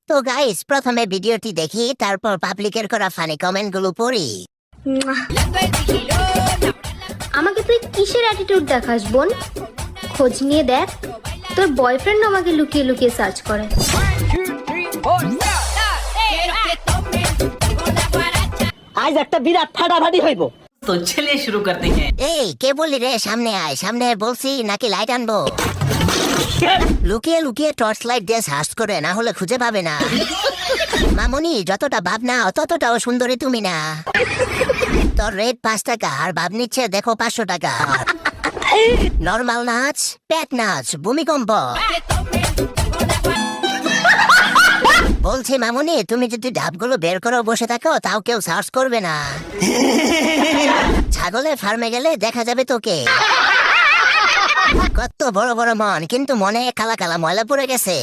তো গাইস, প্রথমে ভিডিওটি দেখি, তারপর পাবলিকের করা ফানি কমেন্ট গুলো পড়ি। আমাকে তুই কিসের অ্যাটিটিউড দেখাস বোন? খোঁজ নিয়ে দেখ, তোর বয়ফ্রেন্ড আমাকে লুকিয়ে লুকিয়ে সার্চ করে। আজ একটা বিরাট ফাটাফাটি হইব। तो चलिए शुरू करते हैं। এই কে বলি রে, সামনে আয়। সামনে আয় বলছি, নাকি লাইট আনবো? লুকিয়ে লুকিয়ে টর্চ লাইট দিয়ে সার্চ করে, না হলে খুঁজে পাবে না। মামুনি, যতটা ভাবনা ততটাও সুন্দরী তুমি না। তোর রেট 5 টাকা আর ভাব নিচ্ছে দেখো 500 টাকা। নর্মাল নাচ, পেট নাচ, ভূমিকম্প। বলছি মামুনি, তুমি যদি ঢাপগুলো বের করে বসে থাকো তাও কেউ সার্চ করবে না। ছাগলের ফার্মে গেলে দেখা যাবে তোকে। কত বড় বড় মন, কিন্তু মনে কালা কালা ময়লা পড়ে গেছে।